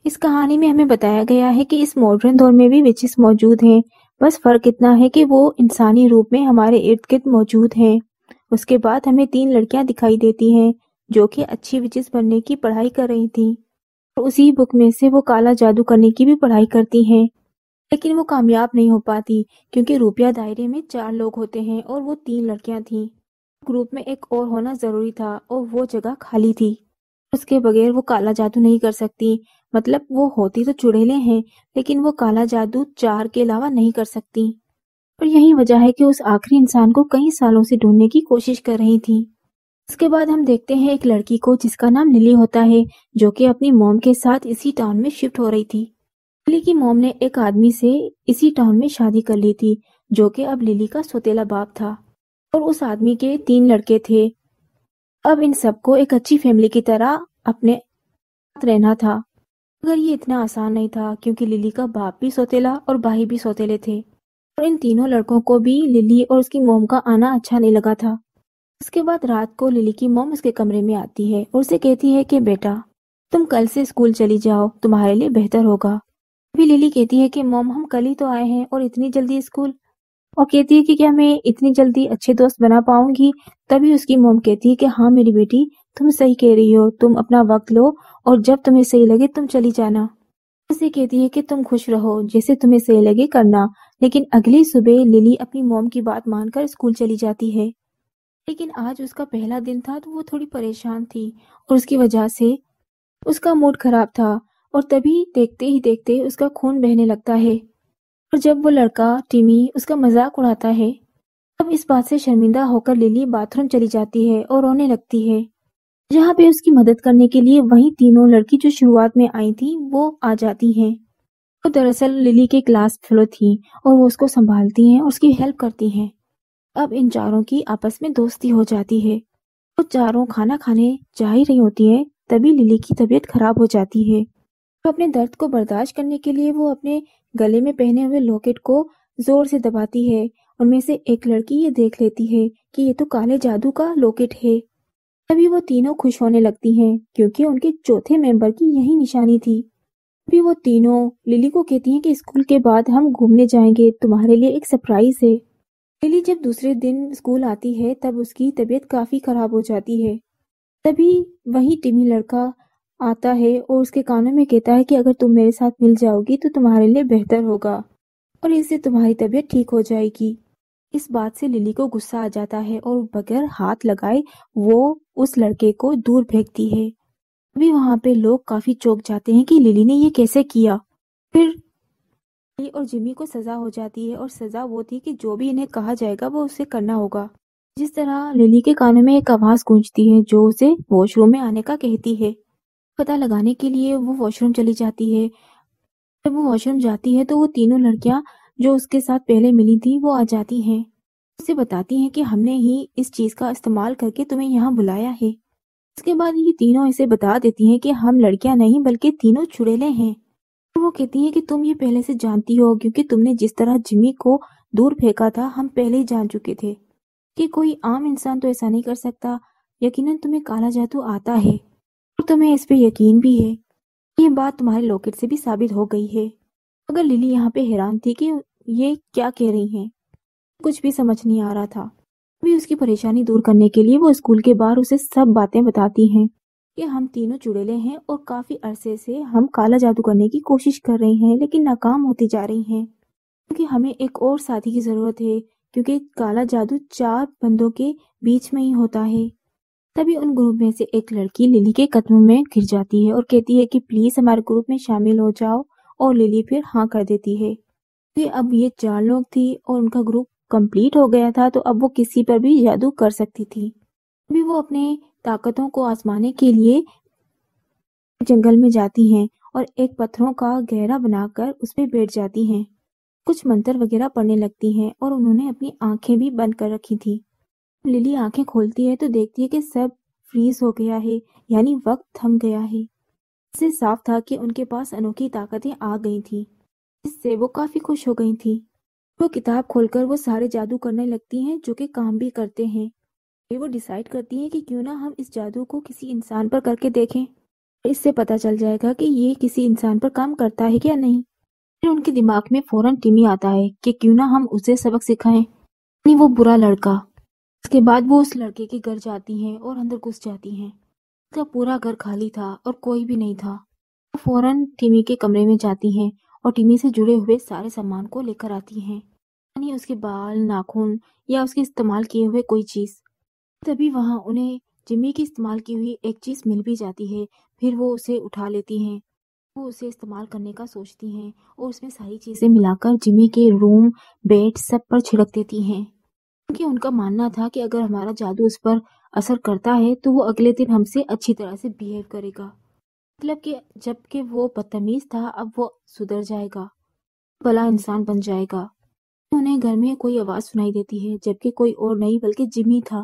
اس کہانی میں ہمیں بتایا گیا ہے کہ اس ماڈرن دور میں بھی وچز موجود ہیں، بس فرق اتنا ہے کہ وہ انسانی روپ میں ہمارے ارد گرد موجود ہیں۔ اس کے بعد ہمیں 3 لڑکیاں دکھائی دیتی ہیں جو کہ اچھی وچز بننے کی پڑھائی کر رہی تھیں، اور اسی بک میں سے وہ کالا جادو کرنے کی بھی پڑھائی کرتی ہیں، لیکن وہ کامیاب نہیں ہو پاتی کیونکہ روپیہ دائرے میں 4 لوگ ہوتے ہیں اور وہ 3 لڑکیاں تھیں۔ گروپ میں ایک اور ہونا ضروری تھا اور وہ جگہ خالی تھی۔ اس کے بغیر وہ کالا جادو نہیں کر سکتی، مطلب وہ ہوتی تو چڑیلیں ہیں لیکن وہ کالا جادو 4 کے علاوہ نہیں کر سکتی، اور یہی وجہ ہے کہ اس آخری انسان کو کئی سالوں سے ڈھونڈنے کی کوشش کر رہی تھی۔ اس کے بعد ہم دیکھتے ہیں ایک لڑکی کو جس کا نام للی ہوتا ہے، جو کہ اپنی موم کے ساتھ اسی ٹاؤن میں شفٹ ہو رہی تھی۔ للی کی موم نے ایک آدمی سے اسی ٹاؤن میں شادی کر لی تھی جو کہ اب للی کا سوتیلا باپ تھا، اور اس آدمی کے 3 لڑکے تھے۔ اب ان سب کو ایک اچھی فیملی کی طرح اپنے ساتھ رہنا تھا، مگر یہ اتنا آسان نہیں تھا کیونکہ للی کا باپ بھی سوتیلا اور بھائی بھی سوتیلے تھے، اور ان تینوں لڑکوں کو بھی للی اور اس کی موم کا آنا اچھا نہیں لگا تھا۔ اس کے بعد رات کو للی کی موم اس کے کمرے میں آتی ہے اور اسے کہتی ہے کہ بیٹا تم کل سے اسکول چلی جاؤ، تمہارے لیے بہتر ہوگا۔ ابھی للی کہتی ہے کہ موم ہم کل ہی تو آئے ہیں اور اتنی جلدی اسکول، اور کہتی ہے کہ کیا میں اتنی جلدی اچھے دوست بنا پاؤں گی؟ تبھی اس کی موم کہتی ہے کہ ہاں میری بیٹی تم صحیح کہہ رہی ہو، تم اپنا وقت لو اور جب تمہیں صحیح لگے تم چلی جانا۔ اسے کہتی ہے کہ تم خوش رہو، جیسے تمہیں صحیح لگے کرنا۔ لیکن اگلی صبح للی اپنی موم کی بات مان کر اسکول چلی جاتی ہے، لیکن آج اس کا پہلا دن تھا تو وہ تھوڑی پریشان تھی اور اس کی وجہ سے اس کا موڈ خراب تھا، اور تبھی دیکھتے ہی دیکھتے اس کا خون بہنے لگتا ہے، اور جب وہ لڑکا ٹیمی اس کا مذاق اڑاتا ہے تب اس بات سے شرمندہ ہو کر للی باتھ روم چلی جاتی ہے اور رونے لگتی ہے، جہاں پہ اس کی مدد کرنے کے لیے وہی تینوں لڑکی جو شروعات میں آئی تھی وہ آ جاتی ہیں۔ وہ دراصل للی کے کلاس فیلو تھی اور وہ اس کو سنبھالتی ہیں اور اس کی ہیلپ کرتی ہیں۔ اب ان چاروں کی آپس میں دوستی ہو جاتی ہے۔ وہ چاروں کھانا کھانے جا ہی رہی ہوتی ہیں تبھی للی کی طبیعت خراب ہو جاتی ہے، تو اپنے درد کو برداشت کرنے کے لیے وہ اپنے گلے میں پہنے ہوئے لاکٹ کو زور سے دباتی ہے۔ ان میں سے ایک لڑکی یہ دیکھ لیتی ہے کہ یہ تو کالے جادو کا لاکٹ ہے۔ تبھی وہ تینوں خوش ہونے لگتی ہیں کیونکہ ان کے چوتھے ممبر کی یہی نشانی تھی۔ تبھی وہ تینوں للی کو کہتی ہیں کہ اسکول کے بعد ہم گھومنے جائیں گے، تمہارے لیے ایک سرپرائز ہے۔ للی جب دوسرے دن اسکول آتی ہے تب اس کی طبیعت کافی خراب ہو جاتی ہے۔ تبھی وہی ٹیمی لڑکا آتا ہے اور اس کے کانوں میں کہتا ہے کہ اگر تم میرے ساتھ مل جاؤ گی تو تمہارے لیے بہتر ہوگا اور اس سے تمہاری طبیعت ٹھیک ہو جائے گی۔ اس بات سے للی کو غصہ آ جاتا ہے اور بغیر ہاتھ لگائے وہ اس لڑکے کو دور پھینکتی ہے۔ ابھی وہاں پہ لوگ کافی چونک جاتے ہیں کہ للی نے یہ کیسے کیا۔ پھر للی اور جمی کو سزا ہو جاتی ہے، اور سزا وہ تھی کہ جو بھی انہیں کہا جائے گا وہ اسے کرنا ہوگا۔ جس طرح للی کے کانوں میں ایک آواز گونجتی ہے جو اسے واش روم میں آنے کا کہتی ہے۔ پتہ لگانے کے لیے وہ واش روم چلی جاتی ہے۔ جب وہ واش روم جاتی ہے تو وہ تینوں لڑکیاں جو اس کے ساتھ پہلے ملی تھی وہ آ جاتی ہیں، اسے بتاتی ہیں کہ ہم نے ہی اس چیز کا استعمال کر کے تمہیں یہاں بلایا ہے۔ اس کے بعد یہ تینوں اسے بتا دیتی ہیں کہ ہم لڑکیاں نہیں بلکہ تینوں چڑیلیں ہیں، اور وہ کہتی ہیں کہ تم یہ پہلے سے جانتی ہو کیونکہ تم نے جس طرح جمی کو دور پھینکا تھا ہم پہلے ہی جان چکے تھے کہ کوئی عام انسان تو ایسا نہیں کر سکتا۔ یقیناً تمہیں کالا جادو آتا ہے اور تمہیں اس پہ یقین بھی ہے، یہ بات تمہارے لاکٹ سے بھی ثابت ہو گئی ہے۔ مگر للی یہاں پہ حیران تھی کہ یہ کیا کہہ رہی ہیں، کچھ بھی سمجھ نہیں آ رہا تھا۔ ابھی اس کی پریشانی دور کرنے کے لیے وہ اسکول کے باہر اسے سب باتیں بتاتی ہیں کہ ہم تینوں چڑیلے ہیں اور کافی عرصے سے ہم کالا جادو کرنے کی کوشش کر رہے ہیں لیکن ناکام ہوتی جا رہی ہیں، کیونکہ ہمیں ایک اور ساتھی کی ضرورت ہے کیونکہ کالا جادو 4 بندوں کے بیچ میں ہی ہوتا ہے۔ تبھی ان گروپ میں سے ایک لڑکی للی کے قدموں میں گر جاتی ہے اور کہتی ہے کہ پلیز ہمارے گروپ میں شامل ہو جاؤ، اور للی پھر ہاں کر دیتی ہے کہ اب یہ 4 لوگ تھی اور ان کا گروپ کمپلیٹ ہو گیا تھا تو اب وہ کسی پر بھی جادو کر سکتی تھی۔ ابھی وہ اپنے طاقتوں کو آزمانے کے لیے جنگل میں جاتی ہیں اور ایک پتھروں کا گہرا بنا کر اس پہ بیٹھ جاتی ہیں، کچھ منتر وغیرہ پڑھنے لگتی ہیں اور انہوں نے اپنی آنکھیں بھی بند کر رکھی تھی۔ للی آنکھیں کھولتی ہے تو دیکھتی ہے کہ سب فریز ہو گیا ہے، یعنی وقت تھم گیا ہے۔ اس سے صاف تھا کہ ان کے پاس انوکھی طاقتیں آ گئی تھیں، اس سے وہ کافی خوش ہو گئی تھیں۔ وہ کتاب کھول کر وہ سارے جادو کرنے لگتی ہیں جو کہ کام بھی کرتے ہیں۔ وہ ڈیسائیڈ کرتی ہیں کہ کیوں نہ ہم اس جادو کو کسی انسان پر کر کے دیکھیں۔ اس سے پتہ چل جائے گا کہ یہ کسی انسان پر کام کرتا ہے کیا نہیں۔ پھر ان کے دماغ میں فوراً ٹیمی آتا ہے کہ کیوں نہ ہم اسے سبق سکھائیں، یعنی وہ برا لڑکا۔ اس کے بعد وہ اس لڑکے کے گھر جاتی ہیں اور اندر گھس جاتی ہیں۔ اس کا پورا گھر خالی تھا اور کوئی بھی نہیں تھا۔ وہ فوراً ٹیمی کے کمرے میں جاتی ہیں اور ٹیمی سے جڑے ہوئے سارے سامان کو لے کر آتی ہیں، یعنی اس کے بال، ناخن یا اس کے استعمال کیے ہوئے کوئی چیز۔ تبھی وہاں انہیں جمی کی استعمال کی ہوئی ایک چیز مل بھی جاتی ہے۔ پھر وہ اسے اٹھا لیتی ہیں، وہ اسے استعمال کرنے کا سوچتی ہیں اور اس میں ساری چیزیں ملا کر جمی کے روم، بیڈ سب پر چھڑک دیتی ہیں، کیونکہ ان کا ماننا تھا کہ اگر ہمارا جادو اس پر اثر کرتا ہے تو وہ اگلے دن ہم سے اچھی طرح سے بیہیو کرے گا، مطلب کہ جب کہ وہ بدتمیز تھا اب وہ سدھر جائے گا، بھلا انسان بن جائے گا۔ انہیں گھر میں کوئی آواز سنائی دیتی ہے، جبکہ کوئی اور نہیں بلکہ جمی تھا۔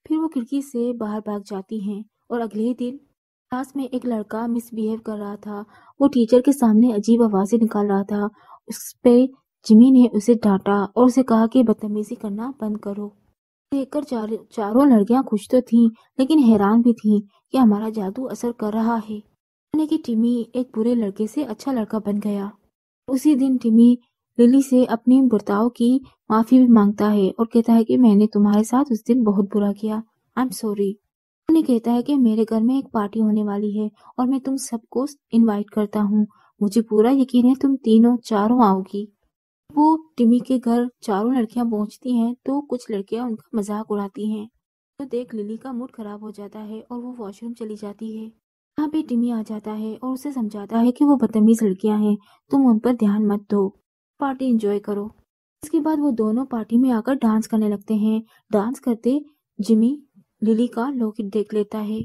پھر وہ کھڑکی سے باہر بھاگ جاتی ہیں اور اگلے دن کلاس میں ایک لڑکا مس بیہیو کر رہا تھا۔ وہ ٹیچر کے سامنے عجیب آوازیں نکال رہا تھا۔ اس پہ جمی نے اسے ڈانٹا اور اسے کہا کہ بدتمیزی کرنا بند کرو۔ دیکھ کر چاروں لڑکیاں خوش تو تھیں لیکن حیران بھی تھیں کہ ہمارا جادو اثر کر رہا ہے، یعنی کہ ٹیمی ایک برے لڑکے سے اچھا لڑکا بن گیا۔ اسی دن ٹیمی للی سے اپنی برتاؤ کی معافی بھی مانگتا ہے اور کہتا ہے کہ میں نے تمہارے ساتھ اس دن بہت برا کیا، آئی ایم سوری۔ انہیں کہتا ہے کہ میرے گھر میں ایک پارٹی ہونے والی ہے اور میں تم سب کو انوائٹ کرتا ہوں، مجھے پورا یقین ہے تم چاروں آؤ گی۔ وہ ٹیمی کے گھر چاروں لڑکیاں پہنچتی ہیں تو کچھ لڑکیاں ان کا مذاق اڑاتی ہیں، تو دیکھ للی کا موڈ خراب ہو جاتا ہے اور وہ واش روم چلی جاتی ہے۔ یہاں پہ ٹیمی آ جاتا ہے اور اسے سمجھاتا ہے کہ وہ بدتمیز لڑکیاں ہیں، تم ان پر دھیان مت دو، پارٹی انجوائے کرو۔ اس کے بعد وہ دونوں پارٹی میں آ کر ڈانس کرنے لگتے ہیں۔ ڈانس کرتے جمی للی کا لاکٹ دیکھ لیتا ہے۔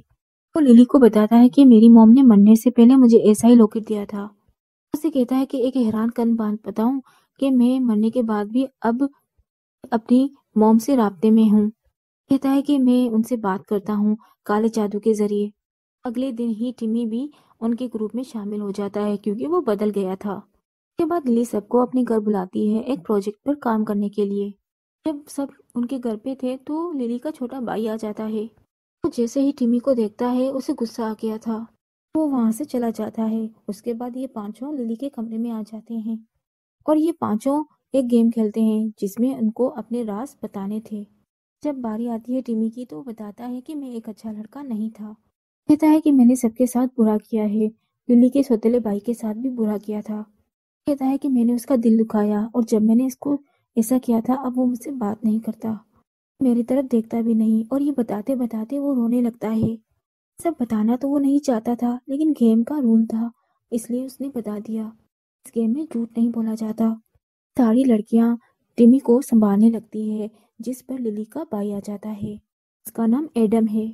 وہ للی کو بتاتا ہے کہ میری موم نے مرنے سے پہلے مجھے ایسا ہی لاکٹ دیا تھا۔ اسے کہتا ہے کہ ایک حیران کن بات بتاؤں کہ میں مرنے کے بعد بھی اب اپنی موم سے رابطے میں ہوں۔ کہتا ہے کہ میں ان سے بات کرتا ہوں کالے جادو کے ذریعے۔ اگلے دن ہی ٹیمی بھی ان کے گروپ میں شامل ہو جاتا ہے کیونکہ وہ بدل گیا تھا۔ اس کے بعد للی سب کو اپنے گھر بلاتی ہے ایک پروجیکٹ پر کام کرنے کے لیے۔ جب سب ان کے گھر پہ تھے تو للی کا چھوٹا بھائی آ جاتا ہے۔ وہ جیسے ہی ٹیمی کو دیکھتا ہے اسے غصہ آ گیا تھا، وہ وہاں سے چلا جاتا ہے۔ اس کے بعد یہ پانچوں للی کے کمرے میں آ جاتے ہیں اور یہ پانچوں ایک گیم کھیلتے ہیں جس میں ان کو اپنے راز بتانے تھے۔ جب باری آتی ہے ٹیمی کی تو وہ بتاتا ہے کہ میں ایک اچھا لڑکا نہیں تھا۔ کہتا ہے کہ میں نے سب کے ساتھ برا کیا ہے، للی کے سوتیلے بھائی کے ساتھ بھی برا کیا تھا۔ کہتا ہے کہ میں نے اس کا دل دکھایا اور جب میں نے اس کو ایسا کیا تھا اب وہ مجھ سے بات نہیں کرتا، میری طرف دیکھتا بھی نہیں، اور یہ بتاتے بتاتے وہ رونے لگتا ہے۔ سب بتانا تو وہ نہیں چاہتا تھا لیکن گیم کا رول تھا اس لیے اس نے بتا دیا۔ اس گیم میں جھوٹ نہیں بولا جاتا۔ ساری لڑکیاں ٹیمی کو سنبھالنے لگتی ہے جس پر للی کا بھائی آ جاتا ہے، اس کا نام ایڈم ہے۔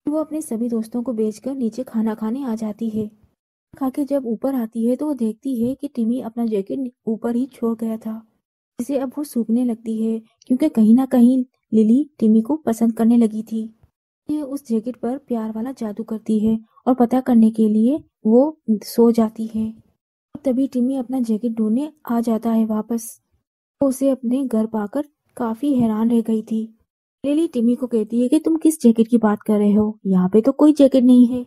وہ اپنے سبھی دوستوں کو بیچ کر نیچے کھانا کھانے آ جاتی ہے۔ کھا کے جب اوپر آتی ہے تو وہ دیکھتی ہے کہ ٹیمی اپنا جیکٹ اوپر ہی چھوڑ گیا تھا، جسے اب وہ سوکھنے لگتی ہے کیونکہ کہیں نہ کہیں للی ٹیمی کو پسند کرنے لگی تھی۔ یہ اس جیکٹ پر پیار والا جادو کرتی ہے اور پتہ کرنے کے لیے وہ سو جاتی ہے۔ تبھی ٹیمی اپنا جیکٹ ڈھونڈنے آ جاتا ہے واپس۔ وہ اسے اپنے گھر پا کر کافی حیران رہ گئی تھی۔ للی ٹیمی کو کہتی ہے کہ تم کس جیکٹ کی بات کر رہے ہو، یہاں پہ تو کوئی جیکٹ نہیں ہے۔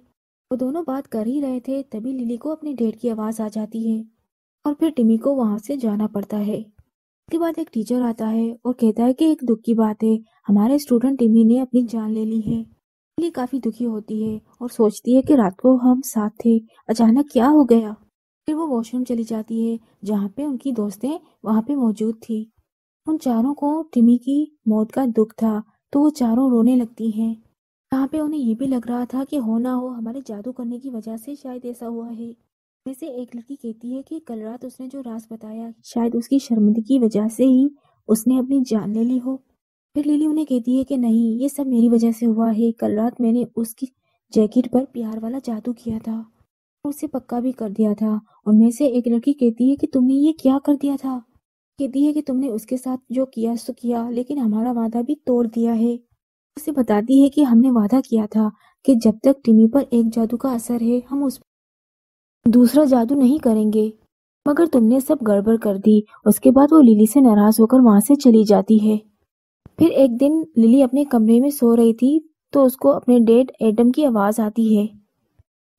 وہ دونوں بات کر ہی رہے تھے تبھی للی کو اپنے ڈیڈ کی آواز آ جاتی ہے اور پھر ٹیمی کو وہاں سے جانا پڑتا ہے۔ اس کے بعد ایک ٹیچر آتا ہے اور کہتا ہے کہ ایک دکھ کی بات ہے، ہمارے اسٹوڈنٹ ٹیمی نے اپنی جان لے لی ہے۔ للی کافی دکھی ہوتی ہے اور سوچتی ہے کہ رات کو ہم ساتھ تھے، اچانک کیا ہو گیا۔ پھر وہ واش روم چلی جاتی ہے جہاں پہ ان کی دوستیں وہاں پہ موجود تھی۔ ان چاروں کو ٹیمی کی موت کا دکھ تھا تو وہ چاروں رونے لگتی ہیں۔ یہاں پہ انہیں یہ بھی لگ رہا تھا کہ ہو نہ ہو ہمارے جادو کرنے کی وجہ سے شاید ایسا ہوا ہے۔ میں سے ایک لڑکی کہتی ہے کہ کل رات اس نے جو راز بتایا شاید اس کی شرمندگی کی وجہ سے ہی اس نے اپنی جان لے لی ہو۔ پھر للی انہیں کہتی ہے کہ نہیں، یہ سب میری وجہ سے ہوا ہے، کل رات میں نے اس کی جیکٹ پر پیار والا جادو کیا تھا اور اسے پکا بھی کر دیا تھا۔ اور میں سے ایک لڑکی کہتی ہے کہ تم نے یہ کیا کر دیا تھا؟ کہتی ہے کہ تم نے اس کے ساتھ جو کیا سو کیا لیکن ہمارا وعدہ بھی توڑ دیا ہے۔ اسے بتاتی ہے کہ ہم نے وعدہ کیا تھا کہ جب تک ٹیمی پر ایک جادو کا اثر ہے ہم اس پر دوسرا جادو نہیں کریں گے، مگر تم نے سب گڑبڑ کر دی۔ اس کے بعد وہ للی سے ناراض ہو کر وہاں سے چلی جاتی ہے۔ پھر ایک دن للی اپنے کمرے میں سو رہی تھی تو اس کو اپنے ڈیڈ ایڈم کی آواز آتی ہے۔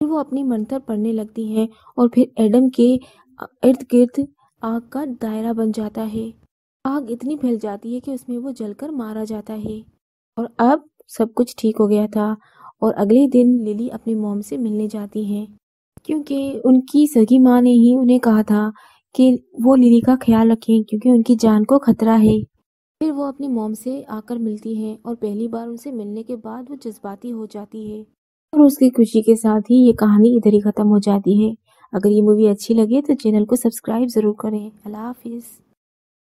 پھر وہ اپنی منتر پڑھنے لگتی ہیں اور پھر ایڈم کے ارد گرد آگ کا دائرہ بن جاتا ہے۔ آگ اتنی پھیل جاتی ہے کہ اس میں وہ جل کر مارا جاتا ہے، اور اب سب کچھ ٹھیک ہو گیا تھا۔ اور اگلے دن للی اپنی موم سے ملنے جاتی ہیں، کیونکہ ان کی سگی ماں نے ہی انہیں کہا تھا کہ وہ للی کا خیال رکھیں کیونکہ ان کی جان کو خطرہ ہے۔ پھر وہ اپنی موم سے آ کر ملتی ہیں اور پہلی بار ان سے ملنے کے بعد وہ جذباتی ہو جاتی ہے، اور اس کی خوشی کے ساتھ ہی یہ کہانی ادھر ہی ختم ہو جاتی ہے۔ اگر یہ مووی اچھی لگے تو چینل کو سبسکرائب ضرور کریں۔ اللہ حافظ۔